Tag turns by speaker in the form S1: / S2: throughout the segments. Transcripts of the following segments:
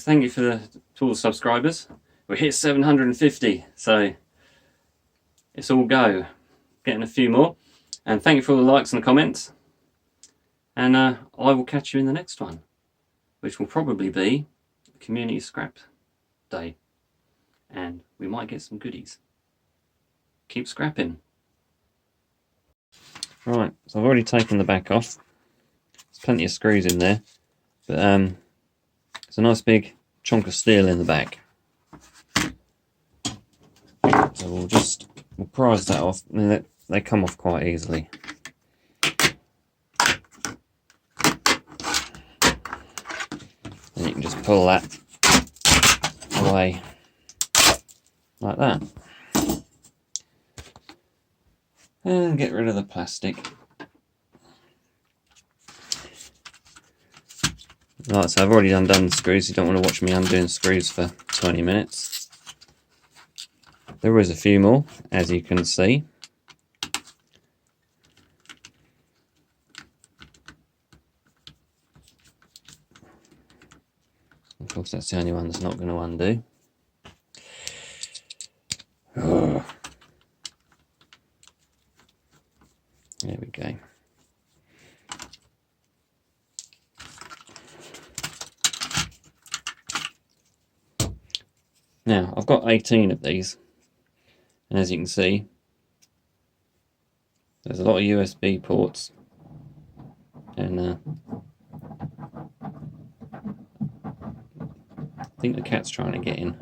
S1: thank you to all the subscribers. We hit 750, so it's all go. Getting a few more. And thank you for all the likes and the comments. And I will catch you in the next one, which will probably be Community Scrap Day. And we might get some goodies. Keep scrapping. Right, so I've already taken the back off. There's plenty of screws in there, but it's a nice big chunk of steel in the back. So we'll prise that off, and they come off quite easily. And you can just pull that away like that. And get rid of the plastic. Right, so I've already undone the screws. You don't want to watch me undoing screws for 20 minutes. There is a few more, as you can see. Of course, that's the only one that's not going to undo. Oh. There we go. Now, I've got 18 of these, and as you can see, there's a lot of USB ports, and I think the cat's trying to get in.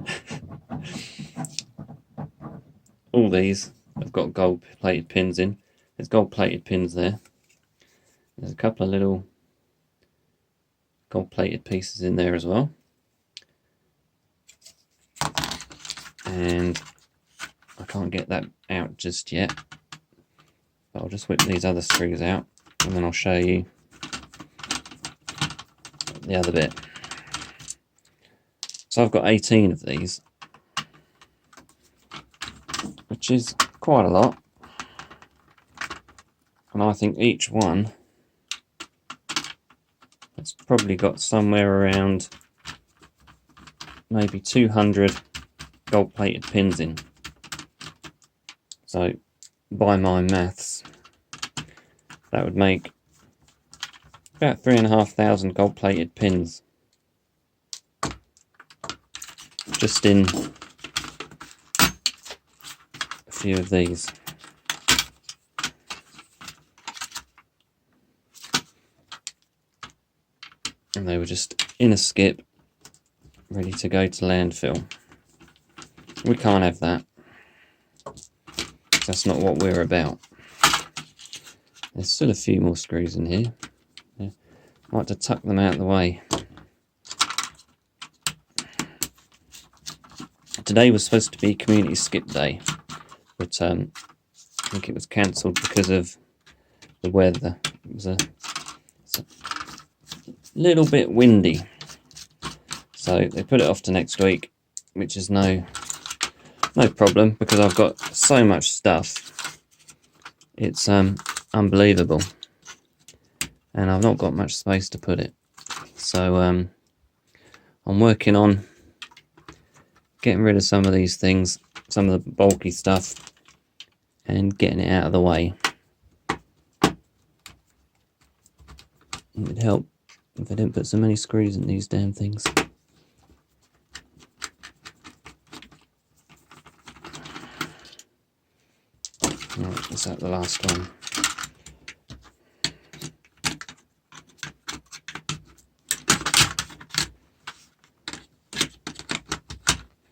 S1: All these have got gold-plated pins in. There's gold-plated pins there. There's a couple of little gold-plated pieces in there as well. And I can't get that out just yet. But I'll just whip these other screws out, and then I'll show you the other bit. So I've got 18 of these, which is quite a lot. And I think each one has probably got somewhere around maybe 200 gold-plated pins in. So by my maths, that would make about 3,500 gold-plated pins just in a few of these. And they were just in a skip, ready to go to landfill. We can't have that. That's not what we're about. There's still a few more screws in here. Yeah. Might have to tuck them out of the way. Today was supposed to be Community Skip Day, but I think it was cancelled because of the weather. It's a little bit windy, so they put it off to next week, which is no problem because I've got so much stuff. It's unbelievable, and I've not got much space to put it. So I'm working on getting rid of some of these things, some of the bulky stuff, and getting it out of the way. It would help if I didn't put so many screws in these damn things. Right, is that the last one?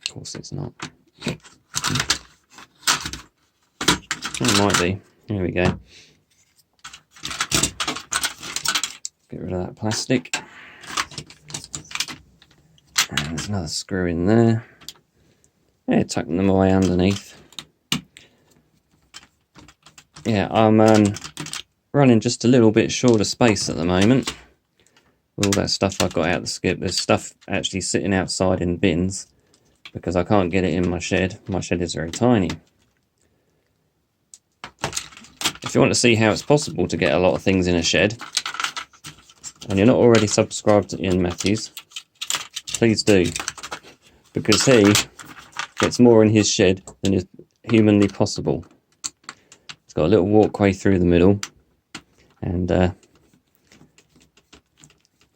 S1: Of course it's not. It might be. Here we go. Get rid of that plastic. And there's another screw in there. Yeah, tucking them away underneath. Yeah, I'm running just a little bit short of space at the moment. With all that stuff I've got out of the skip. There's stuff actually sitting outside in bins because I can't get it in my shed. My shed is very tiny. If you want to see how it's possible to get a lot of things in a shed, and you're not already subscribed to Ian Matthews, please do, because he gets more in his shed than is humanly possible. It's got a little walkway through the middle, and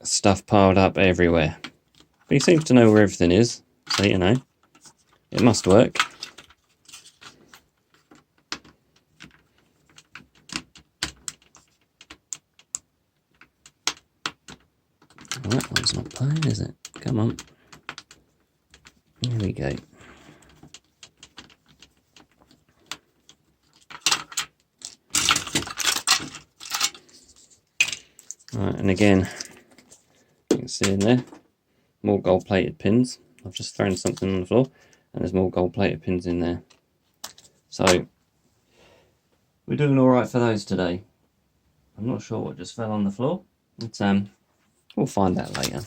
S1: stuff piled up everywhere. But he seems to know where everything is, so you know, it must work. Well, that one's not playing, is it? Come on. Here we go. Right, and again, you can see in there, more gold-plated pins. I've just thrown something on the floor, and there's more gold-plated pins in there. So, we're doing all right for those today. I'm not sure what just fell on the floor, but we'll find out later.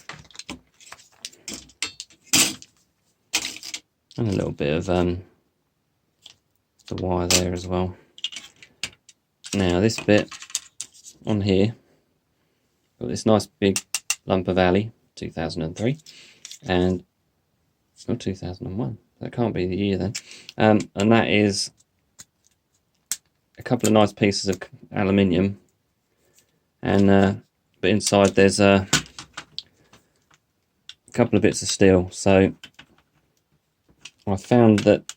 S1: And a little bit of the wire there as well. Now this bit on here, got this nice big lump of alley, 2003, and or 2001. That can't be the year then. And that is a couple of nice pieces of aluminium, and but inside there's a couple of bits of steel. So I found that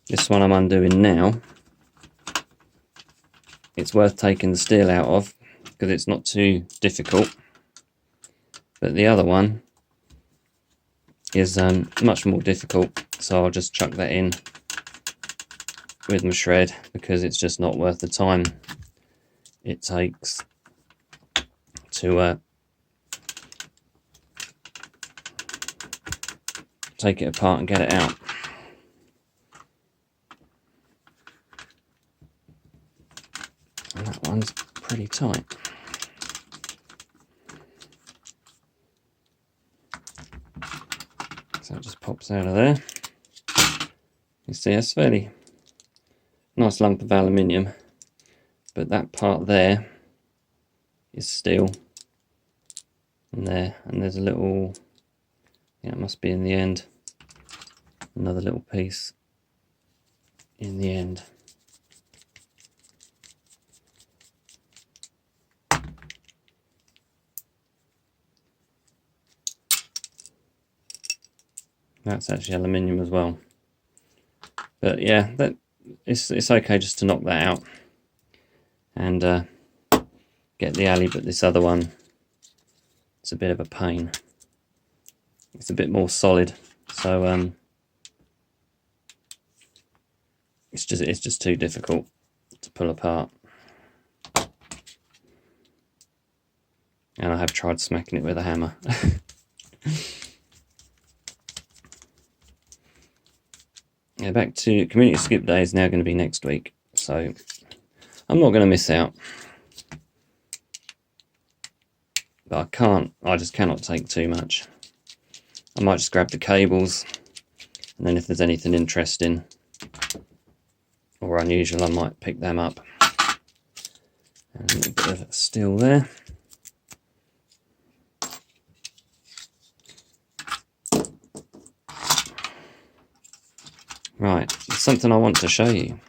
S1: this one I'm undoing now, it's worth taking the steel out of because it's not too difficult, but the other one is much more difficult, so I'll just chuck that in with my shred because it's just not worth the time it takes to take it apart and get it out. And that one's pretty tight. So it just pops out of there. You see, it's a fairly nice lump of aluminium, but that part there is steel. And there's a little, yeah, it must be in the end, another little piece in the end. That's actually aluminium as well. But yeah, that it's okay just to knock that out and get the alley, but this other one, it's a bit of a pain. It's a bit more solid, so it's just too difficult to pull apart. And I have tried smacking it with a hammer. Yeah, back to community skip day is now going to be next week, so I'm not going to miss out. But I just cannot take too much. I might just grab the cables, and then if there's anything interesting or unusual, I might pick them up. And a little bit of steel there. Right, there's something I want to show you.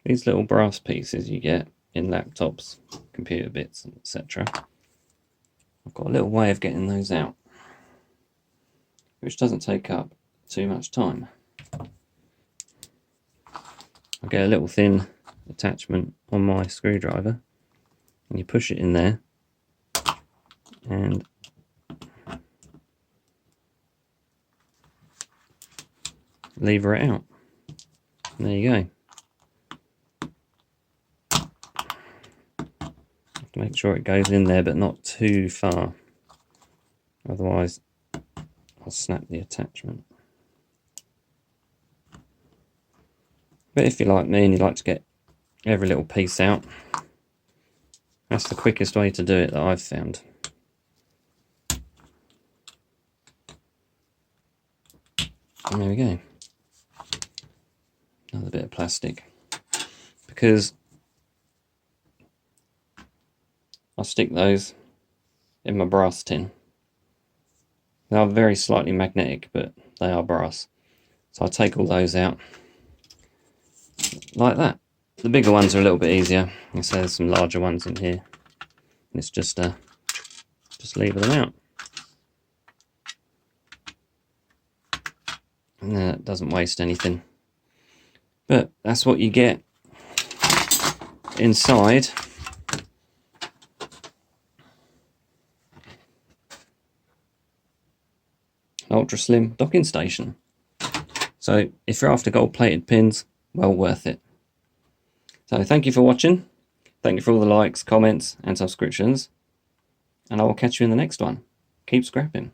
S1: These little brass pieces you get in laptops, computer bits, etc. I've got a little way of getting those out, which doesn't take up too much time. I get a little thin attachment on my screwdriver, and you push it in there, and lever it out. And there you go. Have to make sure it goes in there, but not too far. Otherwise, I'll snap the attachment. But if you're like me and you like to get every little piece out, that's the quickest way to do it that I've found. And there we go. Another bit of plastic. Because I stick those in my brass tin. They are very slightly magnetic, but they are brass. So I take all those out like that. The bigger ones are a little bit easier. So there's some larger ones in here. And it's just lever them out. And then it doesn't waste anything. But that's what you get inside an ultra slim docking station. So if you're after gold plated pins, well worth it. So thank you for watching. Thank you for all the likes, comments and subscriptions. And I will catch you in the next one. Keep scrapping.